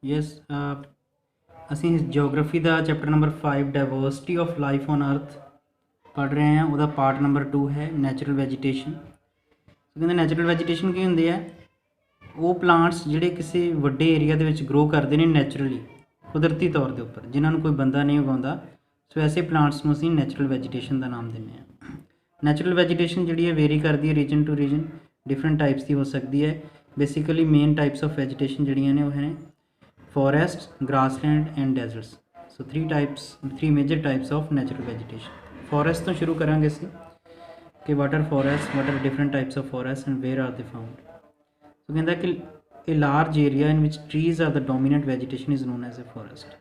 Yes ਅਸੀਂ geography the chapter number 5 diversity of life on ਅਰਥ ਪੜ੍ਹ ਰਹੇ ਹਾਂ। ਉਹਦਾ ਪਾਰਟ ਨੰਬਰ 2 ਹੈ ਨੈਚੁਰਲ ਵੈਜੀਟੇਸ਼ਨ। ਕਹਿੰਦੇ ਨੈਚੁਰਲ ਵੈਜੀਟੇਸ਼ਨ ਕੀ ਹੁੰਦੀ ਹੈ? ਉਹ ਪਲਾਂਟਸ ਜਿਹੜੇ ਕਿਸੇ ਵੱਡੇ ਏਰੀਆ ਦੇ ਵਿੱਚ ਗਰੋ ਕਰਦੇ ਨੇ ਨੈਚੁਰਲੀ, ਕੁਦਰਤੀ ਤੌਰ ਦੇ ਉੱਪਰ, ਜਿਨ੍ਹਾਂ ਨੂੰ ਕੋਈ ਬੰਦਾ ਨਹੀਂ ਉਗਾਉਂਦਾ। ਸੋ ਐਸੇ ਪਲਾਂਟਸ ਨੂੰ ਅਸੀਂ ਨੈਚੁਰਲ ਵੈਜੀਟੇਸ਼ਨ ਦਾ ਨਾਮ ਦਿੰਦੇ ਹਾਂ। ਨੈਚੁਰਲ ਵੈਜੀਟੇਸ਼ਨ ਜਿਹੜੀ ਹੈ ਵੇਰੀ ਕਰਦੀ ਹੈ region to region, different types ਦੀ ਹੋ ਸਕਦੀ ਹੈ। Basically main types of vegetation ਜਿਹੜੀਆਂ ਨੇ ਉਹ ਹੈ forests, grassland and deserts. So three major types of natural vegetation. Forest ਤੋਂ ਸ਼ੁਰੂ ਕਰਾਂਗੇ ਅਸੀਂ ਕਿ what are forests, what are different types of forests and where are they found. So ਕਹਿੰਦਾ ਕਿ a large area in which trees are the dominant vegetation is known as a forest.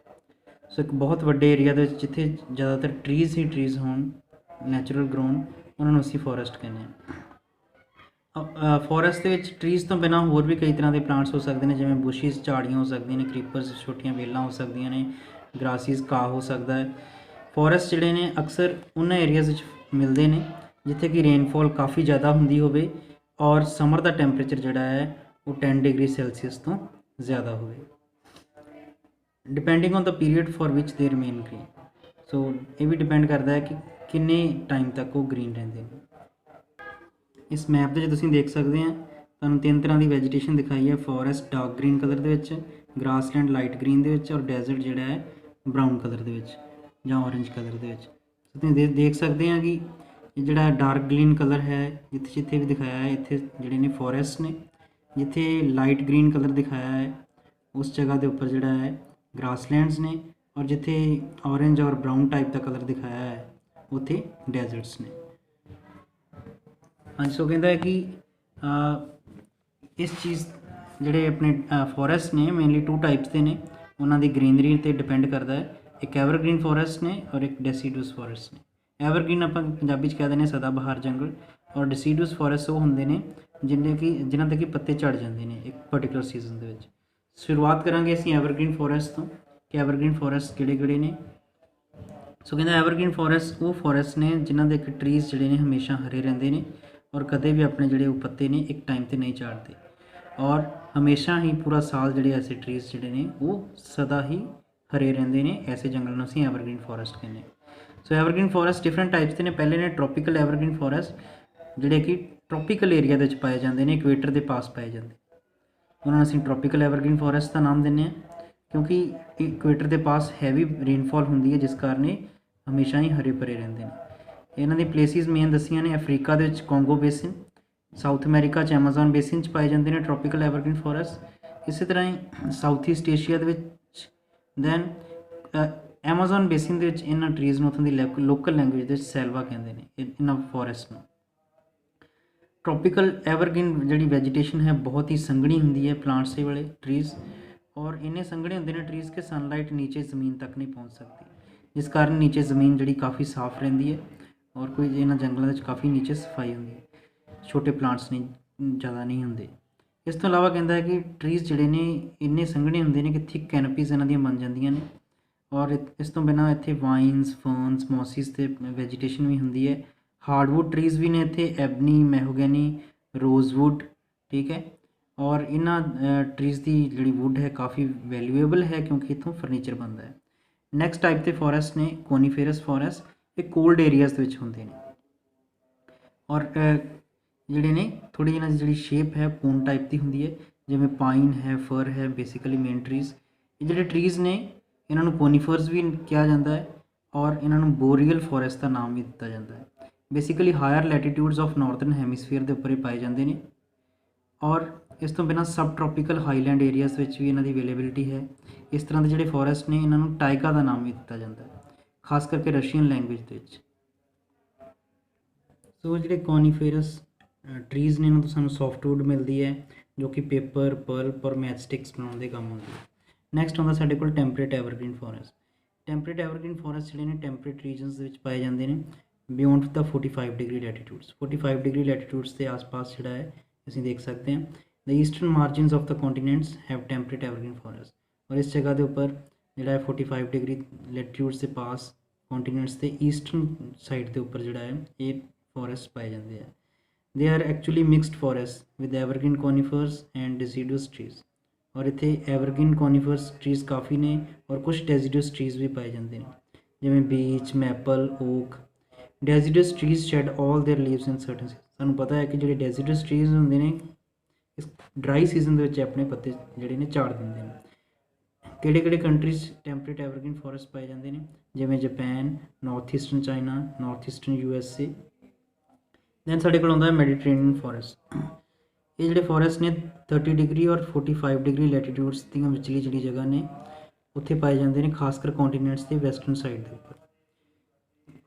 So ਇੱਕ ਬਹੁਤ ਵੱਡੇ area ਦੇ ਵਿੱਚ ਜਿੱਥੇ ਜ਼ਿਆਦਾਤਰ trees ਹੀ trees ਹੋਣ ਨੈਚੁਰਲ ਗਰੋਨ, ਉਹਨਾਂ ਨੂੰ ਅਸੀਂ ਫੋਰੈਸਟ ਕਹਿੰਦੇ ਹਾਂ। ਫੋਰੈਸਟ ਦੇ ਵਿੱਚ ਟਰੀਜ਼ ਤੋਂ ਬਿਨਾਂ ਹੋਰ ਵੀ ਕਈ ਤਰ੍ਹਾਂ ਦੇ ਪਲਾਂਟਸ ਹੋ ਸਕਦੇ ਨੇ, ਜਿਵੇਂ ਬੁਸ਼ਿਸ, ਝਾੜੀਆਂ ਹੋ ਸਕਦੀਆਂ ਨੇ, ਕ੍ਰੀਪਰਸ, ਛੋਟੀਆਂ ਵੇਲਾਂ ਹੋ ਸਕਦੀਆਂ ਨੇ, ਗਰਾਸਿਸ, ਘਾਹ ਹੋ ਸਕਦਾ ਹੈ। ਫੋਰੈਸਟ ਜਿਹੜੇ ਨੇ ਅਕਸਰ ਉਹਨਾਂ ਏਰੀਆਜ਼ ਵਿੱਚ ਮਿਲਦੇ ਨੇ ਜਿੱਥੇ ਕਿ ਰੇਨਫਾਲ ਕਾਫੀ ਜ਼ਿਆਦਾ ਹੁੰਦੀ ਹੋਵੇ ਔਰ ਸਮਰ ਦਾ ਟੈਂਪਰੇਚਰ ਜਿਹੜਾ ਹੈ ਉਹ 10 ਡਿਗਰੀ ਸੈਲਸੀਅਸ ਤੋਂ ਜ਼ਿਆਦਾ ਹੋਵੇ, depending on the period for ਵਿਚ ਦੇ ਰਿਮੇਨ ਗ੍ਰੀਨ। ਸੋ ਇਹ ਵੀ ਡਿਪੈਂਡ ਕਰਦਾ ਹੈ ਕਿ ਕਿੰਨੇ ਟਾਈਮ ਤੱਕ ਉਹ ਗ੍ਰੀਨ ਰਹਿੰਦੇ ਨੇ। ਇਸ ਮੈਪ ਦੇ 'ਚ ਤੁਸੀਂ ਦੇਖ ਸਕਦੇ ਆ ਤੁਹਾਨੂੰ ਤਿੰਨ ਤਰ੍ਹਾਂ ਦੀ ਵੈਜੀਟੇਸ਼ਨ ਦਿਖਾਈ ਹੈ। ਫੋਰੈਸਟ ਡਾਰਕ ਗ੍ਰੀਨ ਕਲਰ ਦੇ ਵਿੱਚ, ਗ੍ਰਾਸਲੈਂਡ ਲਾਈਟ ਗ੍ਰੀਨ ਦੇ ਵਿੱਚ ਔਰ ਡੈਜ਼ਰਟ ਜਿਹੜਾ ਹੈ ਬਰਾਊਨ ਕਲਰ ਦੇ ਵਿੱਚ ਜਾਂ ਔਰੇਂਜ ਕਲਰ ਦੇ ਵਿੱਚ। ਤੁਸੀਂ ਦੇਖ ਸਕਦੇ ਆ ਕਿ ਜਿਹੜਾ ਡਾਰਕ ਗ੍ਰੀਨ ਕਲਰ ਹੈ ਜਿੱਥੇ ਜਿੱਥੇ ਵੀ ਦਿਖਾਇਆ ਹੈ ਇੱਥੇ ਜਿਹੜੇ ਨੇ ਫੋਰੈਸਟ ਨੇ, ਜਿੱਥੇ ਲਾਈਟ ਗ੍ਰੀਨ ਕਲਰ ਦਿਖਾਇਆ ਹੈ ਉਸ ਜਗ੍ਹਾ ਦੇ ਉੱਪਰ ਜਿਹੜਾ ਹੈ ਗ੍ਰਾਸਲੈਂਡਸ ਨੇ, ਔਰ ਜਿੱਥੇ ਔਰੇਂਜ ਔਰ ਬਰਾਊਨ ਟਾਈਪ ਦਾ ਕਲਰ ਦਿਖਾਇਆ ਹੈ ਉੱਥੇ ਡੈਜ਼ਰਟਸ ਨੇ। ਹਾਂਜੀ, ਸੋ ਕਹਿੰਦਾ ਹੈ ਕਿ ਇਸ ਚੀਜ਼ ਜਿਹੜੇ ਆਪਣੇ ਫੋਰੈਸਟ ਨੇ ਮੇਨਲੀ 2 ਟਾਈਪਸ ਦੇ ਨੇ, ਉਹਨਾਂ ਦੀ ਗ੍ਰੀਨਰੀ 'ਤੇ ਡਿਪੈਂਡ ਕਰਦਾ ਹੈ। ਇੱਕ ਐਵਰਗ੍ਰੀਨ ਫੋਰੈਸਟ ਨੇ ਔਰ ਇੱਕ ਡੈਸੀਡੂਸ ਫੋਰੈਸਟ ਨੇ। ਐਵਰਗ੍ਰੀਨ ਆਪਾਂ ਪੰਜਾਬੀ 'ਚ ਕਹਿ ਦਿੰਦੇ ਸਦਾ ਬਹਾਰ ਜੰਗਲ, ਔਰ ਡੈਸੀਡੂਸ ਫੋਰੈਸਟ ਉਹ ਹੁੰਦੇ ਨੇ ਜਿਨ੍ਹਾਂ ਦੇ ਕਿ ਪੱਤੇ ਝੜ ਜਾਂਦੇ ਨੇ ਇੱਕ ਪਰਟੀਕੂਲਰ ਸੀਜ਼ਨ ਦੇ ਵਿੱਚ। ਸ਼ੁਰੂਆਤ ਕਰਾਂਗੇ ਅਸੀਂ ਐਵਰਗ੍ਰੀਨ ਫੋਰੈਸਟ ਤੋਂ ਕਿ ਐਵਰਗ੍ਰੀਨ ਫੋਰੈਸਟ ਕਿਹੜੇ ਨੇ। ਸੋ ਕਹਿੰਦਾ ਐਵਰਗ੍ਰੀਨ ਫੋਰੈਸਟ ਉਹ ਫੋਰੈਸਟ ਨੇ ਜਿਨ੍ਹਾਂ ਦੇ ਕਿ ਟਰੀਜ਼ ਜਿਹੜੇ ਨੇ ਹਮੇਸ਼ਾ ਹਰੇ ਰਹਿੰਦੇ ਨੇ ਔਰ ਕਦੇ ਵੀ ਆਪਣੇ ਜਿਹੜੇ ਉਹ ਪੱਤੇ ਨੇ ਇੱਕ ਟਾਈਮ 'ਤੇ ਨਹੀਂ ਝਾੜਦੇ, ਔਰ ਹਮੇਸ਼ਾ ਹੀ ਪੂਰਾ ਸਾਲ ਜਿਹੜੇ ਐਸੇ ਟਰੀਜ਼ ਜਿਹੜੇ ਨੇ ਉਹ ਸਦਾ ਹੀ ਹਰੇ ਰਹਿੰਦੇ ਨੇ। ਐਸੇ ਜੰਗਲ ਨੂੰ ਅਸੀਂ ਐਵਰਗ੍ਰੀਨ ਫੋਰੈਸਟ ਕਹਿੰਦੇ ਹਾਂ। ਸੋ ਐਵਰਗ੍ਰੀਨ ਫੋਰੈਸਟ ਡਿਫਰੈਂਟ ਟਾਈਪਸ ਦੇ ਨੇ। ਪਹਿਲੇ ਨੇ ਟ੍ਰੋਪੀਕਲ ਐਵਰਗ੍ਰੀਨ ਫੋਰੈਸਟ ਜਿਹੜੇ ਕਿ ਟ੍ਰੋਪੀਕਲ ਏਰੀਆ ਦੇ ਵਿੱਚ ਪਾਏ ਜਾਂਦੇ ਨੇ, ਇਕੁਏਟਰ ਦੇ ਪਾਸ ਪਾਏ ਜਾਂਦੇ, ਉਹਨਾਂ ਨੂੰ ਅਸੀਂ ਟ੍ਰੋਪੀਕਲ ਐਵਰਗ੍ਰੀਨ ਫੋਰੈਸਟ ਦਾ ਨਾਮ ਦਿੰਦੇ ਹਾਂ ਕਿਉਂਕਿ ਇਕੁਏਟਰ ਦੇ ਪਾਸ ਹੈਵੀ ਰੇਨਫਾਲ ਹੁੰਦੀ ਹੈ ਜਿਸ ਕਾਰਨ ਇਹ ਹਮੇਸ਼ਾ ਹੀ ਹਰੇ ਭਰੇ ਰਹਿੰਦੇ ਨੇ। ਇਹਨਾਂ ਦੀ ਪਲੇਸਿਸ ਮੇਨ ਦੱਸੀਆਂ ਨੇ ਅਫਰੀਕਾ ਦੇ ਵਿੱਚ ਕੋਂਗੋ ਬੇਸਿਨ, ਸਾਊਥ ਅਮਰੀਕਾ 'ਚ ਐਮਾਜ਼ਨ ਬੇਸਿਨ 'ਚ ਪਾਏ ਜਾਂਦੇ ਨੇ ਟ੍ਰੋਪੀਕਲ ਐਵਰਗ੍ਰੀਨ ਫੋਰੈਸਟ। ਇਸੇ ਤਰ੍ਹਾਂ ਹੀ ਸਾਊਥ ਈਸਟ ਏਸ਼ੀਆ ਦੇ ਵਿੱਚ ਦੈਨ ਐਮਾਜ਼ਨ ਬੇਸਿਨ ਦੇ ਵਿੱਚ ਇਹਨਾਂ ਟਰੀਜ਼ ਨੂੰ ਉੱਥੋਂ ਦੀ ਲੋਕਲ ਲੈਂਗੁਏਜ ਦੇ ਵਿੱਚ ਸੈਲਵਾ ਕਹਿੰਦੇ ਨੇ ਇਹਨਾਂ ਫੋਰੈਸਟ ਨੂੰ। ट्रॉपिकल एवरग्रीन जी वैजीटेशन है बहुत ही संघनी होंगी है प्लांट्स से वाले ट्रीज़, और इन्ने संघने होंगे ने ट्रीज़ के सनलाइट नीचे ज़मीन तक नहीं पहुँच सकती, जिस कारण नीचे ज़मीन जी काफ़ी साफ रही है और कोई इन्होंने जंगलों काफ़ी नीचे सफाई होंगी है, छोटे प्लांट्स नहीं ज़्यादा नहीं होंगे। इस तो इलावा कहता है कि ट्रीज़ जोड़े ने इन्ने संघने होंगे ने कि थिक कैनपीज़ इन्हों दी बन जांदियां ने, और इस तो बिना इत्थे वाइन्स, फर्नस, मॉसिस ते वैजीटेशन भी होंगी है। हार्डवुड ट्रीज़ भी ने इत्थे, एबनी, मैहोगनी, रोज़वुड, ठीक है। और इन्होंने ट्रीज़ की जी वुड है काफ़ी वैल्यूएबल है क्योंकि इतों फर्नीचर बनता है। नैक्सट टाइप के फॉरेस्ट ने कोनीफेरस फॉरेस्ट, ये कोल्ड एरियाज़ होंगे ने, और जोड़े ने थोड़ी इन्हों की जी शेप है कोन टाइप की होंगी है, जिमें पाइन है, फर है, बेसिकली मेन ट्रीज़। ये जोड़े ट्रीज़ ने इन्हों कोनीफर्स भी कहा जाता है और इन्हों बोरियल फॉरेस्ट का नाम भी दिता जाता है। Basically higher latitudes of northern hemisphere के उपर पाए जाते हैं, और इस तो बिना सब ट्रॉपिकल हाईलैंड एरियाज़ भी इन्हों की अवेलेबिलिटी है। इस तरह के जोड़े फॉरेस्ट ने इन्हों टाइगा का नाम भी दिता जाता है, खास करके रशियन लैंगुएज के। सो जो कॉनीफेरस ट्रीज़ ने इन्हों तो सूँ सॉफ्टवुड मिलती है जो कि पेपर, पल्प और मैच स्टिक्स बनाने के काम आती है। नैक्सट आता साढ़े को temperate evergreen forest. Temperate evergreen forest जोड़े ने टैंपरेट रीजनस पाए जाते हैं beyond the 45 degree latitudes. 45 degree latitudes के आस पास जोड़ा है असीं देख सकते हैं। The eastern margins of the continents have temperate evergreen forest, और इस जगह के उपर जोड़ा है 45 डिग्री लैटीट्यूड्स के पास कॉन्टीनेंट्स के ईस्टर्न साइड के उपर जोड़ा है ये फॉरेस्ट पाए जाते हैं। They are actually mixed forest with evergreen conifers and deciduous trees. ਔਰ ਇੱਥੇ ਐਵਰਗ੍ਰੀਨ ਕੋਨੀਫਰਸ ਟਰੀਜ਼ ਕਾਫੀ ਨੇ ਔਰ ਕੁਝ ਡੈਸੀਡਸ ਟਰੀਜ਼ ਵੀ ਪਾਏ ਜਾਂਦੇ ਨੇ, ਜਿਵੇਂ beech, maple, oak. Deciduous trees shed all their leaves in certain season. ਸਾਨੂੰ ਪਤਾ ਹੈ ਕਿ ਜਿਹੜੇ ਡੈਸੀਡਸ ਟਰੀਜ਼ ਹੁੰਦੇ ਨੇ ਇਸ ਡਰਾਈ ਸੀਜ਼ਨ ਦੇ ਵਿੱਚ ਆਪਣੇ ਪੱਤੇ ਜਿਹੜੇ ਨੇ ਝਾੜ ਦਿੰਦੇ ਨੇ। ਕਿਹੜੇ ਕਿਹੜੇ ਕੰਟਰੀਜ਼ ਟੈਂਪਰੇਟ ਐਵਰਗ੍ਰੀਨ ਫੋਰੈਸਟ ਪਾਏ ਜਾਂਦੇ ਨੇ, ਜਿਵੇਂ Japan, north eastern China, north eastern USA। Then ਸਾਡੇ ਕੋਲ ਆਉਂਦਾ ਹੈ ਮੈਡੀਟਰੇਨੀਅਨ ਫੋਰੈਸਟ। ਇਹ ਜਿਹੜੇ ਫੋਰੈਸਟ ਨੇ 30 ਡਿਗਰੀ ਔਰ 45 ਡਿਗਰੀ ਲੈਟੀਟਿਊਡਸ ਦੀਆਂ ਵਿਚਲੀ ਜਿਹੜੀ ਜਗ੍ਹਾ ਨੇ ਉੱਥੇ ਪਾਏ ਜਾਂਦੇ ਨੇ, ਖਾਸ ਕਰ ਕੰਟੀਨੈਂਟਸ ਦੇ ਵੈਸਟਰਨ ਸਾਈਡ ਦੇ ਉੱਪਰ।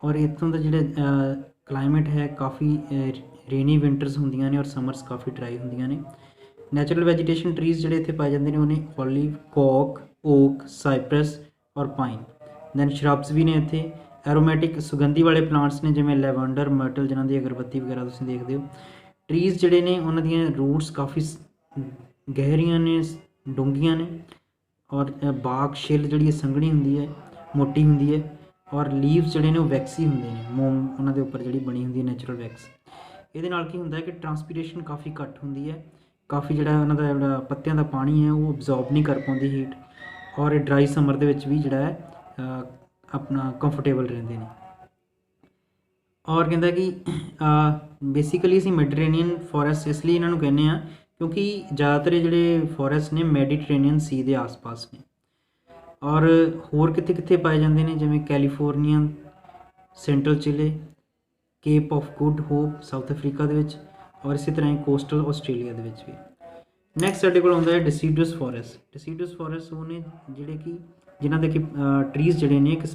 ਔਰ ਇੱਥੋਂ ਦਾ ਜਿਹੜਾ ਕਲਾਈਮੇਟ ਹੈ ਕਾਫੀ ਰੇਨੀ ਵਿੰਟਰਸ ਹੁੰਦੀਆਂ ਨੇ ਔਰ ਸਮਰਸ ਕਾਫੀ ਡਰਾਈ ਹੁੰਦੀਆਂ ਨੇ। ਨੈਚੁਰਲ ਵੈਜੀਟੇਸ਼ਨ ਟਰੀਜ਼ ਜਿਹੜੇ ਇੱਥੇ ਪਾਏ ਜਾਂਦੇ ਨੇ ਉਹਨੇ ਓਲੀਵ, ਕੋਕ, ਓਕ, ਸਾਈਪਰਸ ਔਰ ਪਾਈਨ। ਦੈਨ ਸ਼ਰਬਸ ਵੀ ਨੇ ਇੱਥੇ। ਐਰੋਮੈਟਿਕ ਸੁਗੰਧੀ ਵਾਲੇ ਪਲਾਂਟਸ ਨੇ, ਜਿਵੇਂ ਲੈਵੈਂਡਰ, ਮਰਟਲ, ਜਿਨ੍ਹਾਂ ਦੀ ਅਗਰਬੱਤੀ ਵਗੈਰਾ ਤੁਸੀਂ ਦੇਖਦੇ ਹੋ। ਟਰੀਜ਼ ਜਿਹੜੇ ਨੇ ਉਹਨਾਂ ਦੀਆਂ ਰੂਟਸ ਕਾਫੀ ਗਹਿਰੀਆਂ ਨੇ, ਡੂੰਘੀਆਂ ਨੇ, ਔਰ ਬਾਕ ਛਿੱਲ ਜਿਹੜੀ ਸੰਘਣੀ ਹੁੰਦੀ ਹੈ, ਮੋਟੀ ਹੁੰਦੀ ਹੈ, ਔਰ ਲੀਵਸ ਜਿਹੜੇ ਨੇ ਉਹ ਵੈਕਸੀ ਹੁੰਦੇ ਨੇ, ਮੋਮ ਉਹਨਾਂ ਦੇ ਉੱਪਰ ਜਿਹੜੀ ਬਣੀ ਹੁੰਦੀ ਹੈ ਨੈਚੁਰਲ ਵੈਕਸ। ਇਹਦੇ ਨਾਲ ਕੀ ਹੁੰਦਾ ਹੈ ਕਿ ਟਰਾਂਸਪੀਰੇਸ਼ਨ ਕਾਫੀ ਘੱਟ ਹੁੰਦੀ ਹੈ, ਕਾਫੀ ਜਿਹੜਾ ਉਹਨਾਂ ਦਾ ਜਿਹੜਾ ਪੱਤਿਆਂ ਦਾ ਪਾਣੀ ਹੈ ਉਹ ਅਬਜ਼ੌਰਬ ਨਹੀਂ ਕਰ ਪਾਉਂਦੀ ਹੀਟ, ਔਰ ਡਰਾਈ ਸਮਰ ਦੇ ਵਿੱਚ ਵੀ ਜਿਹੜਾ ਹੈ ਆਪਣਾ ਕੰਫਰਟੇਬਲ ਰਹਿੰਦੇ ਨੇ। ਔਰ ਕਹਿੰਦਾ ਕਿ ਬੇਸਿਕਲੀ ਅਸੀਂ ਮੈਡੀਟਰੇਨੀਅਨ ਫੋਰੈਸਟ ਇਸ ਲਈ ਇਹਨਾਂ ਨੂੰ ਕਹਿੰਦੇ ਹਾਂ ਕਿਉਂਕਿ ਜ਼ਿਆਦਾਤਰ ਇਹ ਜਿਹੜੇ ਫੋਰੈਸਟ ਨੇ ਮੈਡੀਟਰੇਨੀਅਨ ਸੀ ਦੇ ਆਸ-ਪਾਸ ਨੇ। ਔਰ ਹੋਰ ਕਿੱਥੇ ਕਿੱਥੇ ਪਾਏ ਜਾਂਦੇ ਨੇ, ਜਿਵੇਂ California, central Chile, Cape of Good Hope South Africa ਦੇ ਵਿੱਚ, ਔਰ ਇਸੇ ਤਰ੍ਹਾਂ ਹੀ ਕੋਸਟਲ ਆਸਟ੍ਰੇਲੀਆ ਦੇ ਵਿੱਚ ਵੀ। ਨੈਕਸਟ ਸਾਡੇ ਕੋਲ ਆਉਂਦਾ ਹੈ ਡਿਸੀਡਸ ਫੋਰੈਸਟ। ਡਿਸੀਡਸ ਫੋਰੈਸਟ ਉਹ ਨੇ ਜਿਹੜੇ ਕਿ ਜਿਨ੍ਹਾਂ ਦੇ ਕਿ ਟਰੀਜ਼ ਜਿਹੜੇ ਨੇ ਇੱਕ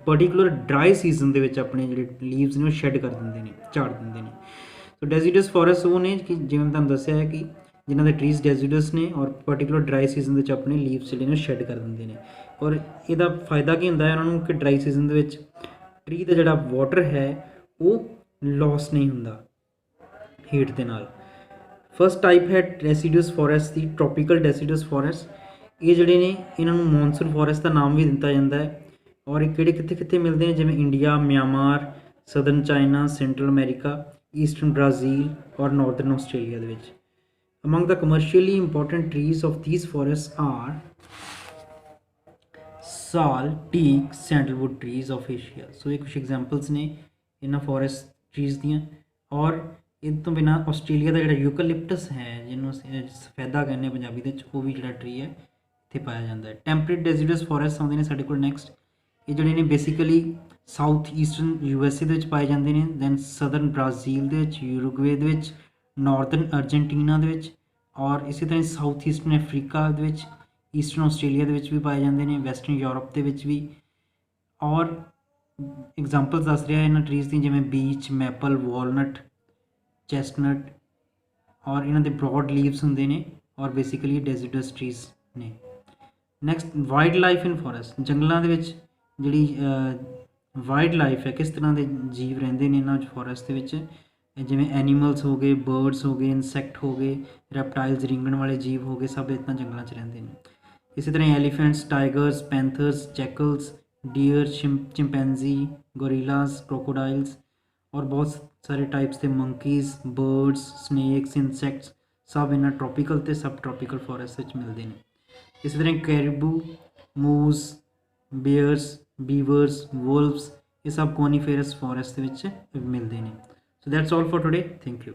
ਪਰਟੀਕੂਲਰ ਡਰਾਈ ਸੀਜ਼ਨ ਦੇ ਵਿੱਚ ਆਪਣੇ ਜਿਹੜੇ ਲੀਵਸ ਨੇ ਉਹ ਸ਼ੈੱਡ ਕਰ ਦਿੰਦੇ ਨੇ, ਝਾੜ ਦਿੰਦੇ ਨੇ। ਸੋ ਡੈਸੀਡਸ ਫੋਰੈਸਟ ਉਹ ਨੇ ਕਿ ਜਿਵੇਂ ਤੁਹਾਨੂੰ ਦੱਸਿਆ ਹੈ ਕਿ ਜਿਨ੍ਹਾਂ ਦੇ ਟਰੀਜ਼ ਡੈਸੀਡਸ ਨੇ ਔਰ ਪਰਟੀਕੂਲਰ ਡਰਾਈ ਸੀਜ਼ਨ ਦੇ ਵਿੱਚ ਆਪਣੇ ਲੀਵਸ ਜਿਹੜੇ ਨੇ ਸ਼ੈੱਡ ਕਰ ਦਿੰਦੇ ਨੇ। ਔਰ ਇਹਦਾ ਫਾਇਦਾ ਕੀ ਹੁੰਦਾ ਹੈ ਉਹਨਾਂ ਨੂੰ ਕਿ ਡਰਾਈ ਸੀਜ਼ਨ ਦੇ ਵਿੱਚ ਟਰੀ ਦਾ ਜਿਹੜਾ ਵਾਟਰ ਹੈ ਉਹ ਲਾਸ ਨਹੀਂ ਹੁੰਦਾ ਹੀਟ ਦੇ ਨਾਲ। ਫਸਟ ਟਾਈਪ ਹੈ ਡੈਸੀਡਸ ਫੋਰੈਸਟ ਦੀ, ਟ੍ਰੋਪੀਕਲ ਡੈਸੀਡਸ ਫੋਰੈਸਟ। ਇਹ ਜਿਹੜੇ ਨੇ ਇਹਨਾਂ ਨੂੰ ਮੌਨਸੂਨ ਫੋਰੈਸਟ ਦਾ ਨਾਮ ਵੀ ਦਿੱਤਾ ਜਾਂਦਾ ਹੈ। ਔਰ ਇਹ ਕਿਹੜੇ ਕਿੱਥੇ ਕਿੱਥੇ ਮਿਲਦੇ ਨੇ, ਜਿਵੇਂ India, Myanmar, southern China, Central America, eastern Brazil ਔਰ ਨਾਰਥਰਨ ਆਸਟ੍ਰੇਲੀਆ ਦੇ ਵਿੱਚ। Among the commercially important trees of these forest are sal, teak, sandalwood trees of Asia. So ਇਹ ਕੁਛ ਐਗਜ਼ਾਮਪਲਸ ਨੇ ਇਹਨਾਂ ਫੋਰੈਸਟ ਟਰੀਜ਼ ਦੀਆਂ। ਔਰ ਇਹ ਤੋਂ ਬਿਨਾਂ ਆਸਟ੍ਰੇਲੀਆ ਦਾ ਜਿਹੜਾ ਯੂਕਲਿਪਟਸ ਹੈ, ਜਿਹਨੂੰ ਅਸੀਂ ਸਫੈਦਾ ਕਹਿੰਦੇ ਹਾਂ ਪੰਜਾਬੀ ਦੇ ਵਿੱਚ, ਉਹ ਵੀ ਜਿਹੜਾ ਟਰੀ ਹੈ ਇੱਥੇ ਪਾਇਆ ਜਾਂਦਾ ਹੈ। ਟੈਂਪਰੇਟ ਡੈਸੀਡਸ ਫੋਰੈਸਟ ਆਉਂਦੇ ਨੇ ਸਾਡੇ ਕੋਲ ਨੈਕਸਟ। ਇਹ ਜਿਹੜੇ ਨੇ ਬੇਸਿਕਲੀ ਸਾਊਥ ਈਸਟਰਨ USA ਦੇ ਵਿੱਚ ਪਾਏ ਜਾਂਦੇ ਨੇ, ਦੈਨ ਸਦਰਨ ਬ੍ਰਾਜ਼ੀਲ ਦੇ ਵਿੱਚ, ਯੂਰੂਗਵੇ ਦੇ ਵਿੱਚ, ਨਾਰਥਰਨ ਅਰਜਨਟੀਨਾ ਦੇ ਵਿੱਚ, ਔਰ ਇਸੇ ਤਰ੍ਹਾਂ ਸਾਊਥ ਈਸਟਰਨ ਅਫਰੀਕਾ ਦੇ ਵਿੱਚ, ਈਸਟਰਨ ਆਸਟ੍ਰੇਲੀਆ ਦੇ ਵਿੱਚ ਵੀ ਪਾਏ ਜਾਂਦੇ ਨੇ, ਵੈਸਟਰਨ ਯੂਰਪ ਦੇ ਵਿੱਚ ਵੀ। ਔਰ ਐਗਜ਼ਾਮਪਲਸ ਦੱਸ ਰਿਹਾ ਇਹਨਾਂ ਟਰੀਜ਼ ਦੀ, ਜਿਵੇਂ ਬੀਚ, ਮੈਪਲ, ਵਾਲਨਟ, ਚੈਸਟਨਟ, ਔਰ ਇਹਨਾਂ ਦੇ ਬ੍ਰੌਡ ਲੀਵਸ ਹੁੰਦੇ ਨੇ ਔਰ ਬੇਸਿਕਲੀ ਡੈਸੀਡਸ ਟਰੀਜ਼ ਨੇ। Next wildlife in forest. ਜੰਗਲਾਂ ਦੇ ਵਿੱਚ ਜਿਹੜੀ ਵਾਈਲਡ ਲਾਈਫ ਹੈ, ਕਿਸ ਤਰ੍ਹਾਂ ਦੇ ਜੀਵ ਰਹਿੰਦੇ ਨੇ ਇਹਨਾਂ ਫੋਰੈਸਟ ਦੇ ਵਿੱਚ, ਜਿਵੇਂ ਐਨੀਮਲਸ ਹੋ ਗਏ, ਬਰਡਸ ਹੋ ਗਏ, ਇਨਸੈਕਟ ਹੋ ਗਏ, ਰੈਪਟਾਈਲਸ, ਰਿੰਗਣ ਵਾਲੇ ਜੀਵ ਹੋ ਗਏ, ਸਭ ਇੱਦਾਂ ਜੰਗਲਾਂ 'ਚ ਰਹਿੰਦੇ ਨੇ। ਇਸੇ ਤਰ੍ਹਾਂ ਐਲੀਫੈਂਟਸ, ਟਾਈਗਰਸ, ਪੈਂਥਰਸ, ਜੈਕਲਸ, ਡੀਅਰ, ਚਿੰਪੈਂਜੀ, ਗੋਰੀਲਾਸ, ਕ੍ਰੋਕੋਡਾਈਲਸ, ਔਰ ਬਹੁਤ ਸਾਰੇ ਟਾਈਪਸ ਦੇ ਮੰਕੀਜ਼, ਬਰਡਸ, ਸਨੇਕਸ, ਇਨਸੈਕਟਸ, ਸਭ ਇਹਨਾਂ ਟ੍ਰੋਪੀਕਲ ਅਤੇ ਸਬ ਟ੍ਰੋਪੀਕਲ ਫੋਰੈਸਟ ਵਿੱਚ ਮਿਲਦੇ ਨੇ। ਇਸੇ ਤਰ੍ਹਾਂ ਕੈਰੀਬੂ, ਮੂਜ਼, ਬੀਅਰਸ, ਬੀਵਰਸ, ਵੁਲਵਸ, ਇਹ ਸਭ ਕੋਨੀਫੇਰਸ ਫੋਰੈਸਟ ਦੇ ਵਿੱਚ ਮਿਲਦੇ ਨੇ। So that's all for today. Thank you.